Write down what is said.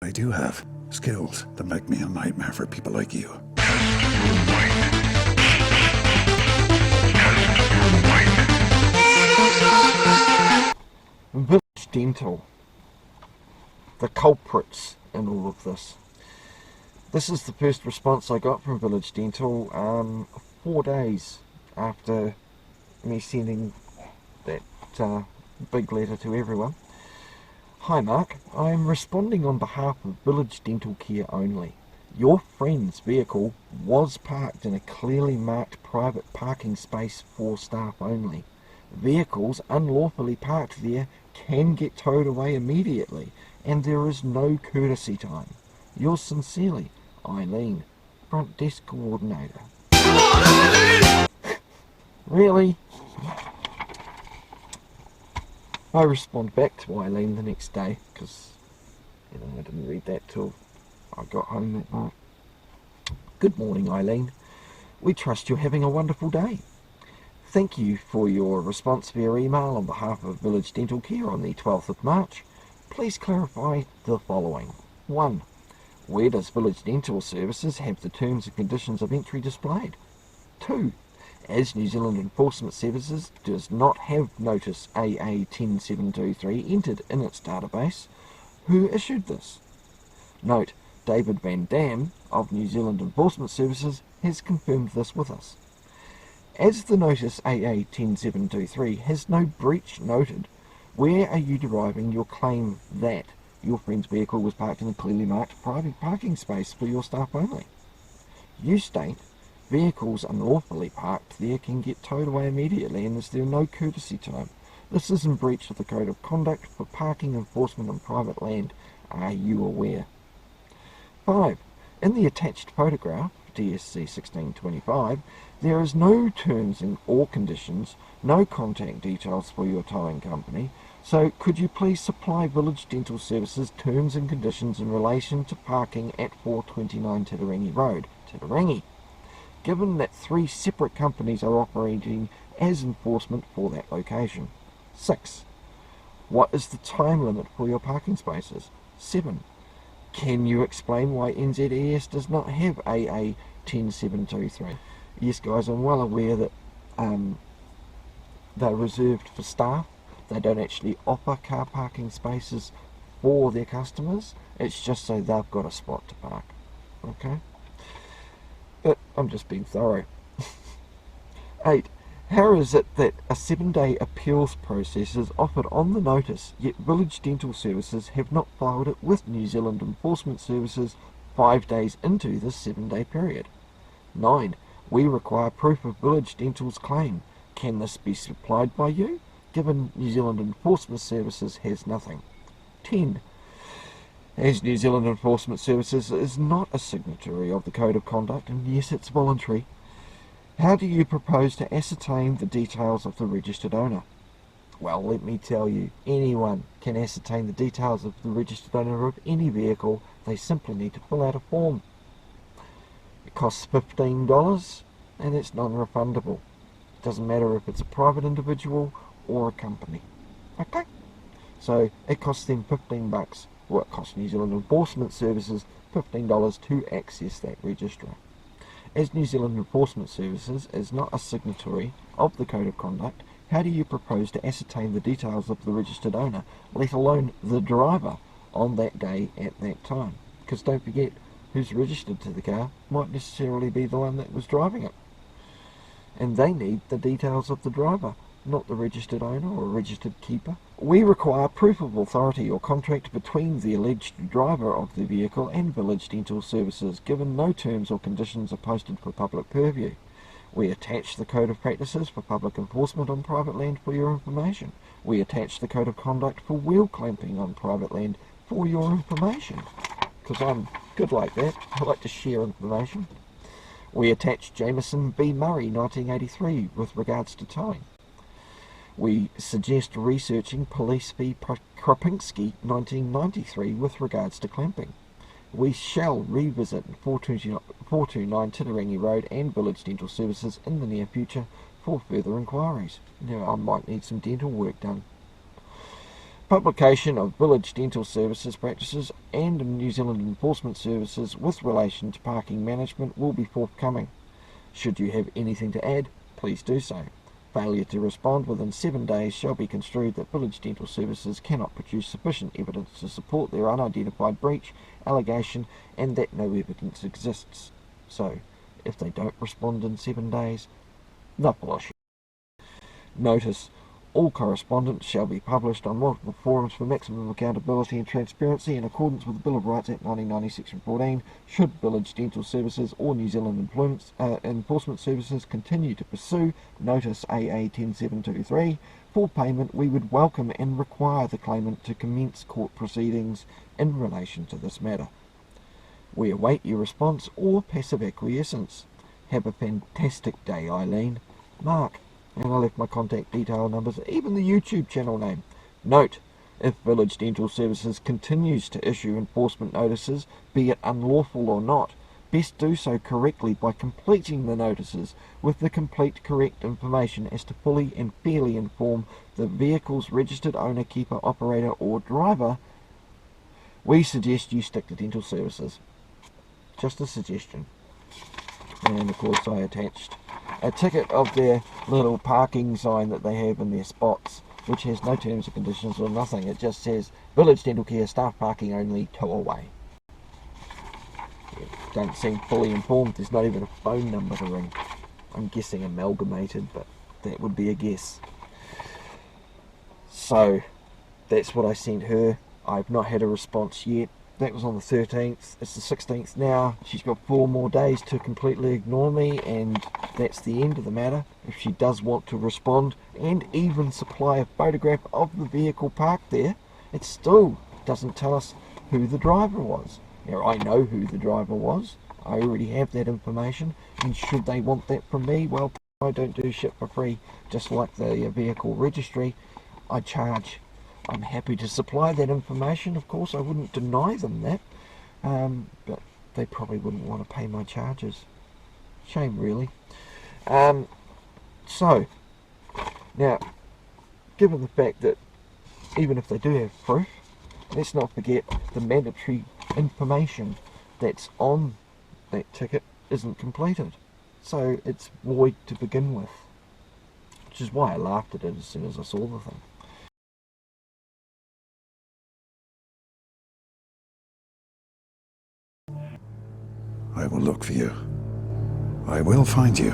I do have skills that make me a nightmare for people like you. Village Dental. The culprits in all of this. This is the first response I got from Village Dental 4 days after me sending that big letter to everyone. Hi Mark, I am responding on behalf of Village Dental Care only. Your friend's vehicle was parked in a clearly marked private parking space for staff only. Vehicles unlawfully parked there can get towed away immediately, and there is no courtesy time. Yours sincerely, Eileen, Front Desk Coordinator. Really? I respond back to Eileen the next day, because I didn't read that till I got home that night. Good morning, Eileen. We trust you're having a wonderful day. Thank you for your response via email on behalf of Village Dental Care on the 12th of March. Please clarify the following. 1. Where does Village Dental Services have the terms and conditions of entry displayed? 2. As New Zealand Enforcement Services does not have Notice AA 10723 entered in its database, who issued this? Note, David Van Dam of New Zealand Enforcement Services has confirmed this with us. As the Notice AA 10723 has no breach noted, where are you deriving your claim that your friend's vehicle was parked in a clearly marked private parking space for your staff only? You state vehicles unlawfully parked there can get towed away immediately and is there no courtesy time. This is in breach of the Code of Conduct for Parking Enforcement on Private Land. Are you aware? 5. In the attached photograph, DSC 1625, there is no terms or conditions, no contact details for your towing company, so could you please supply Village Dental Services terms and conditions in relation to parking at 429 Titirangi Road, Titirangi, given that 3 separate companies are operating as enforcement for that location. 6. What is the time limit for your parking spaces? 7. Can you explain why NZES does not have AA 10723? Yes, guys, I'm well aware that they're reserved for staff. They don't actually offer car parking spaces for their customers. It's just so they've got a spot to park. Okay? But I'm just being thorough. 8. How is it that a 7-day appeals process is offered on the notice, yet Village Dental Services have not filed it with New Zealand Enforcement Services 5 days into this 7-day period? 9. We require proof of Village Dental's claim. Can this be supplied by you, given New Zealand Enforcement Services has nothing? 10. As New Zealand Enforcement Services is not a signatory of the Code of Conduct, and yes, it's voluntary, how do you propose to ascertain the details of the registered owner? Well, let me tell you, anyone can ascertain the details of the registered owner of any vehicle. They simply need to fill out a form. It costs $15 and it's non-refundable. It doesn't matter if it's a private individual or a company. Okay? So it costs them $15. Well, it costs New Zealand Enforcement Services $15 to access that register. As New Zealand Enforcement Services is not a signatory of the Code of Conduct, how do you propose to ascertain the details of the registered owner, let alone the driver, on that day at that time? Because don't forget, who's registered to the car might necessarily be the one that was driving it. And they need the details of the driver, not the registered owner or registered keeper. We require proof of authority or contract between the alleged driver of the vehicle and Village Dental Services, given no terms or conditions are posted for public purview. We attach the Code of Practices for Public Enforcement on Private Land for your information. We attach the Code of Conduct for wheel clamping on private land for your information. Because I'm good like that. I like to share information. We attach Jameson v. Murray 1983 with regards to towing. We suggest researching Police v. Kropinski 1993 with regards to clamping. We shall revisit 429 Titirangi Road and Village Dental Services in the near future for further inquiries. Now, I might need some dental work done. Publication of village dental services practices and New Zealand enforcement services with relation to parking management will be forthcoming. Should you have anything to add, please do so. Failure to respond within 7 days shall be construed that village dental services cannot produce sufficient evidence to support their unidentified breach allegation and that no evidence exists. So, if they don't respond in 7 days, they'll flush. Notice: all correspondence shall be published on multiple forums for maximum accountability and transparency in accordance with the Bill of Rights Act 1990 Section 14. Should Village Dental Services or New Zealand Enforcement Services continue to pursue Notice AA 10723 for payment, we would welcome and require the claimant to commence court proceedings in relation to this matter. We await your response or passive acquiescence. Have a fantastic day, Eileen. Mark. And I left my contact detail numbers, even the YouTube channel name. Note: if Village Dental Services continues to issue enforcement notices, be it unlawful or not, best do so correctly by completing the notices with the complete correct information as to fully and fairly inform the vehicle's registered owner, keeper, operator or driver. We suggest you stick to dental services. Just a suggestion. And of course I attached a ticket of their little parking sign that they have in their spots, which has no terms or conditions or nothing. It just says Village Dental Care, staff parking only, tow away. Don't seem fully informed. There's not even a phone number to ring. I'm guessing amalgamated, but that would be a guess. So that's what I sent her. I've not had a response yet. That was on the 13th. It's the 16th now. She's got 4 more days to completely ignore me, and that's the end of the matter. If she does want to respond and even supply a photograph of the vehicle parked there, it still doesn't tell us who the driver was. Now, I know who the driver was. I already have that information, and should they want that from me, well, I don't do shit for free. Just like the vehicle registry, I charge. I'm happy to supply that information. Of course, I wouldn't deny them that, but they probably wouldn't want to pay my charges. Shame, really. So, now, given the fact that even if they do have proof, let's not forget the mandatory information that's on that ticket isn't completed. So it's void to begin with, which is why I laughed at it as soon as I saw the thing. I will look for you. I will find you.